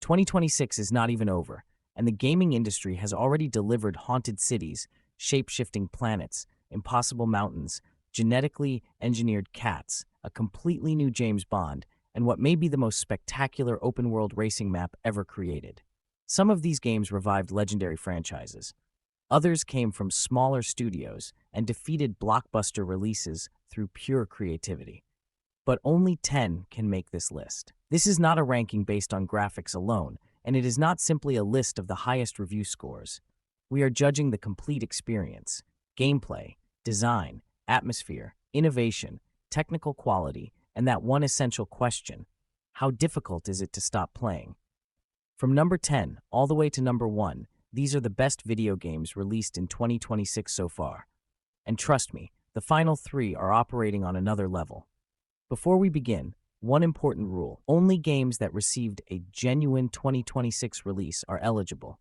2026 is not even over, and the gaming industry has already delivered haunted cities, shape-shifting planets, impossible mountains, genetically engineered cats, a completely new James Bond, and what may be the most spectacular open-world racing map ever created. Some of these games revived legendary franchises. Others came from smaller studios and defeated blockbuster releases through pure creativity. But only 10 can make this list. This is not a ranking based on graphics alone, and it is not simply a list of the highest review scores. We are judging the complete experience: gameplay, design, atmosphere, innovation, technical quality, and that one essential question: how difficult is it to stop playing? From number 10 all the way to number 1, these are the best video games released in 2026 so far. And trust me, the final 3 are operating on another level. Before we begin, one important rule: only games that received a genuine 2026 release are eligible.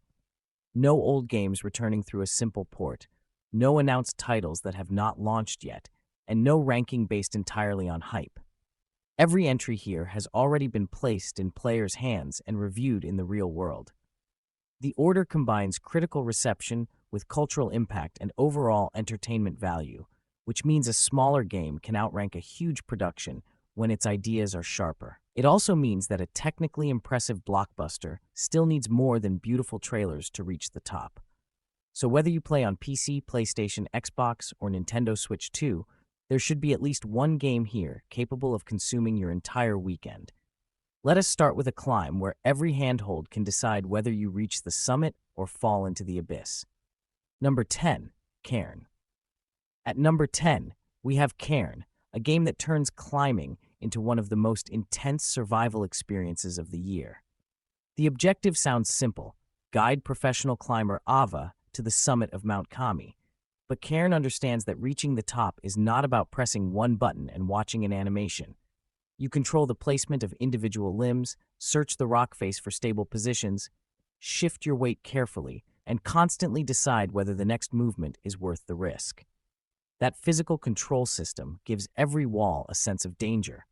No old games returning through a simple port, no announced titles that have not launched yet, and no ranking based entirely on hype. Every entry here has already been placed in players' hands and reviewed in the real world. The order combines critical reception with cultural impact and overall entertainment value, which means a smaller game can outrank a huge production when its ideas are sharper. It also means that a technically impressive blockbuster still needs more than beautiful trailers to reach the top. So whether you play on PC, PlayStation, Xbox, or Nintendo Switch 2, there should be at least one game here capable of consuming your entire weekend. Let us start with a climb where every handhold can decide whether you reach the summit or fall into the abyss. Number 10, Cairn. At number 10, we have Cairn, a game that turns climbing into one of the most intense survival experiences of the year. The objective sounds simple: guide professional climber Ava to the summit of Mount Kami. But Cairn understands that reaching the top is not about pressing one button and watching an animation. You control the placement of individual limbs, search the rock face for stable positions, shift your weight carefully, and constantly decide whether the next movement is worth the risk. That physical control system gives every wall a sense of danger.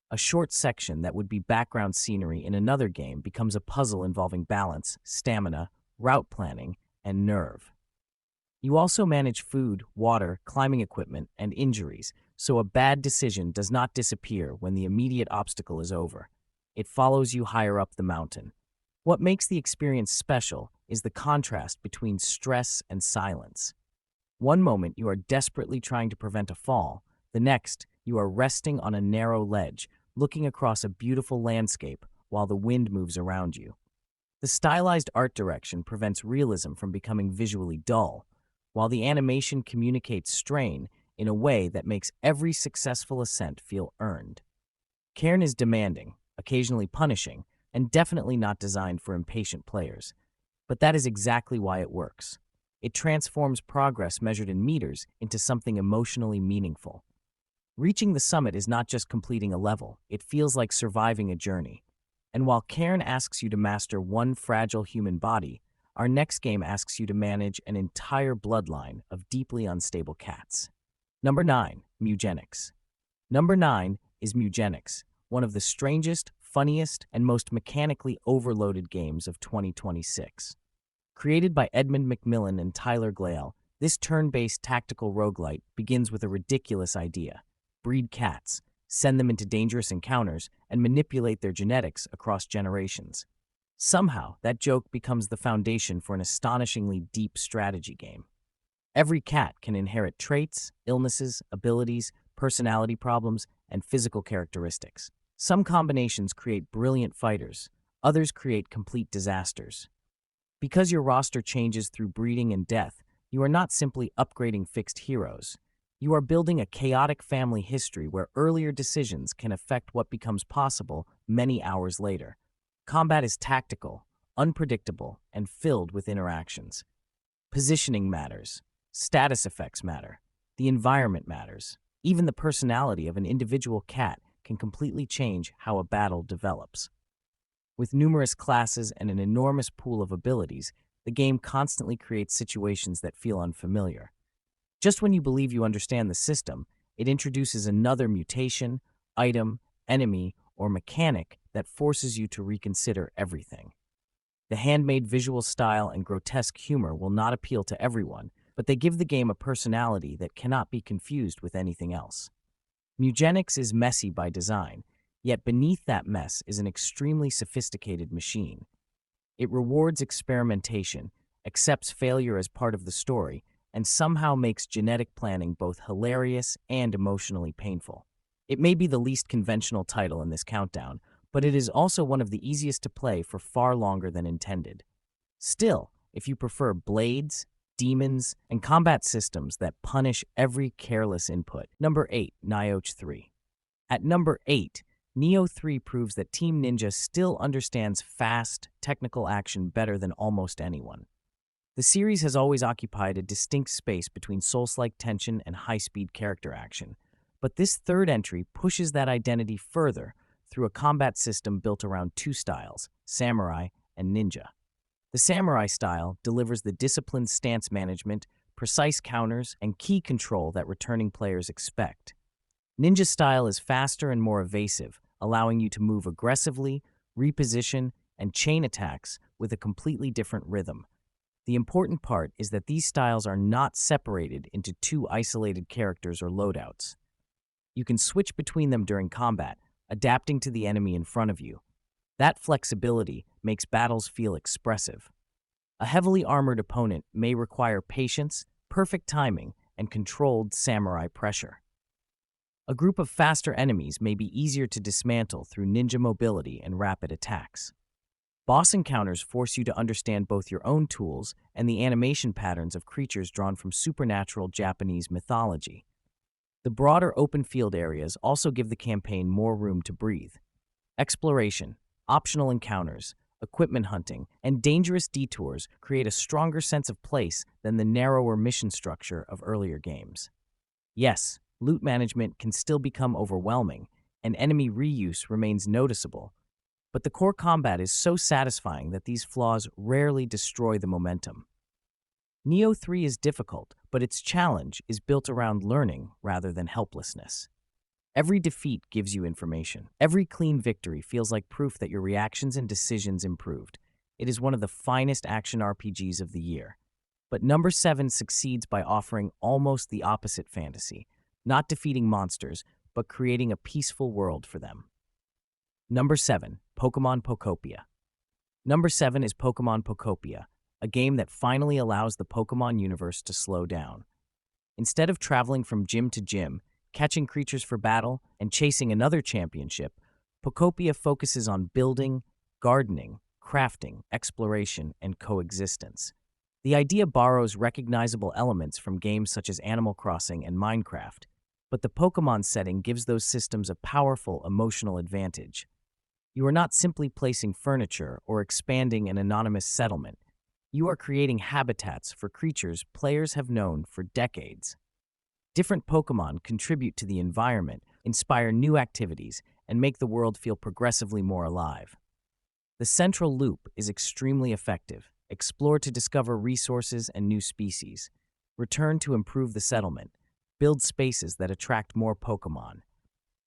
A short section that would be background scenery in another game becomes a puzzle involving balance, stamina, route planning, and nerve. You also manage food, water, climbing equipment, and injuries, so a bad decision does not disappear when the immediate obstacle is over. It follows you higher up the mountain. What makes the experience special is the contrast between stress and silence. One moment you are desperately trying to prevent a fall, the next you are resting on a narrow ledge, looking across a beautiful landscape while the wind moves around you. The stylized art direction prevents realism from becoming visually dull, while the animation communicates strain in a way that makes every successful ascent feel earned. Cairn is demanding, occasionally punishing, and definitely not designed for impatient players. But that is exactly why it works. It transforms progress measured in meters into something emotionally meaningful. Reaching the summit is not just completing a level, it feels like surviving a journey. And while Cairn asks you to master one fragile human body, our next game asks you to manage an entire bloodline of deeply unstable cats. Number 9, Mugenics. Number 9 is Mugenics, one of the strangest, funniest, and most mechanically overloaded games of 2026. Created by Edmund McMillan and Tyler Glale, this turn-based tactical roguelite begins with a ridiculous idea: breed cats, send them into dangerous encounters, and manipulate their genetics across generations. Somehow, that joke becomes the foundation for an astonishingly deep strategy game. Every cat can inherit traits, illnesses, abilities, personality problems, and physical characteristics. Some combinations create brilliant fighters, others create complete disasters. Because your roster changes through breeding and death, you are not simply upgrading fixed heroes. You are building a chaotic family history where earlier decisions can affect what becomes possible many hours later. Combat is tactical, unpredictable, and filled with interactions. Positioning matters. Status effects matter. The environment matters. Even the personality of an individual cat can completely change how a battle develops. With numerous classes and an enormous pool of abilities, the game constantly creates situations that feel unfamiliar. Just when you believe you understand the system, it introduces another mutation, item, enemy, or mechanic that forces you to reconsider everything. The handmade visual style and grotesque humor will not appeal to everyone, but they give the game a personality that cannot be confused with anything else. Mugenics is messy by design, yet beneath that mess is an extremely sophisticated machine. It rewards experimentation, accepts failure as part of the story, and somehow makes genetic planning both hilarious and emotionally painful. It may be the least conventional title in this countdown, but it is also one of the easiest to play for far longer than intended. Still, if you prefer blades, demons, and combat systems that punish every careless input. Number 8, Nioh 3. At number 8, Nioh 3 proves that Team Ninja still understands fast, technical action better than almost anyone. The series has always occupied a distinct space between Souls-like tension and high-speed character action, but this third entry pushes that identity further through a combat system built around two styles, Samurai and Ninja. The Samurai style delivers the disciplined stance management, precise counters, and key control that returning players expect. Ninja style is faster and more evasive, allowing you to move aggressively, reposition, and chain attacks with a completely different rhythm. The important part is that these styles are not separated into two isolated characters or loadouts. You can switch between them during combat, adapting to the enemy in front of you. That flexibility makes battles feel expressive. A heavily armored opponent may require patience, perfect timing, and controlled samurai pressure. A group of faster enemies may be easier to dismantle through ninja mobility and rapid attacks. Boss encounters force you to understand both your own tools and the animation patterns of creatures drawn from supernatural Japanese mythology. The broader open field areas also give the campaign more room to breathe. Exploration, optional encounters, equipment hunting, and dangerous detours create a stronger sense of place than the narrower mission structure of earlier games. Yes, loot management can still become overwhelming, and enemy reuse remains noticeable, but the core combat is so satisfying that these flaws rarely destroy the momentum. Nioh 3 is difficult, but its challenge is built around learning rather than helplessness. Every defeat gives you information. Every clean victory feels like proof that your reactions and decisions improved. It is one of the finest action RPGs of the year. But number 7 succeeds by offering almost the opposite fantasy, not defeating monsters, but creating a peaceful world for them. Number 7, Pokémon Pokopia. Number 7 is Pokémon Pokopia, a game that finally allows the Pokémon universe to slow down. Instead of traveling from gym to gym, catching creatures for battle, and chasing another championship, Pokopia focuses on building, gardening, crafting, exploration, and coexistence. The idea borrows recognizable elements from games such as Animal Crossing and Minecraft, but the Pokémon setting gives those systems a powerful emotional advantage. You are not simply placing furniture or expanding an anonymous settlement. You are creating habitats for creatures players have known for decades. Different Pokémon contribute to the environment, inspire new activities, and make the world feel progressively more alive. The central loop is extremely effective. Explore to discover resources and new species. Return to improve the settlement. Build spaces that attract more Pokémon.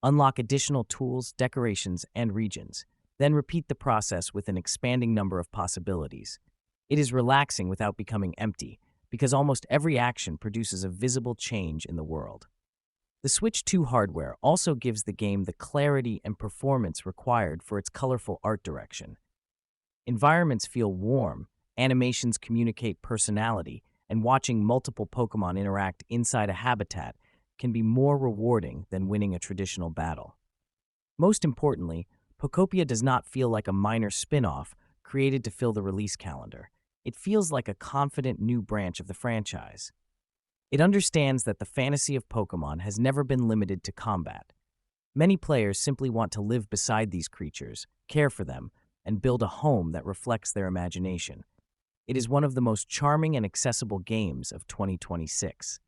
Unlock additional tools, decorations, and regions. Then repeat the process with an expanding number of possibilities. It is relaxing without becoming empty, because almost every action produces a visible change in the world. The Switch 2 hardware also gives the game the clarity and performance required for its colorful art direction. Environments feel warm, animations communicate personality, and watching multiple Pokémon interact inside a habitat can be more rewarding than winning a traditional battle. Most importantly, Pokopia does not feel like a minor spin-off created to fill the release calendar. It feels like a confident new branch of the franchise. It understands that the fantasy of Pokémon has never been limited to combat. Many players simply want to live beside these creatures, care for them, and build a home that reflects their imagination. It is one of the most charming and accessible games of 2026.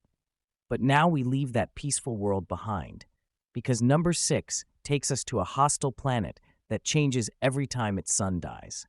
But now we leave that peaceful world behind, because number 6 takes us to a hostile planet that changes every time its sun dies.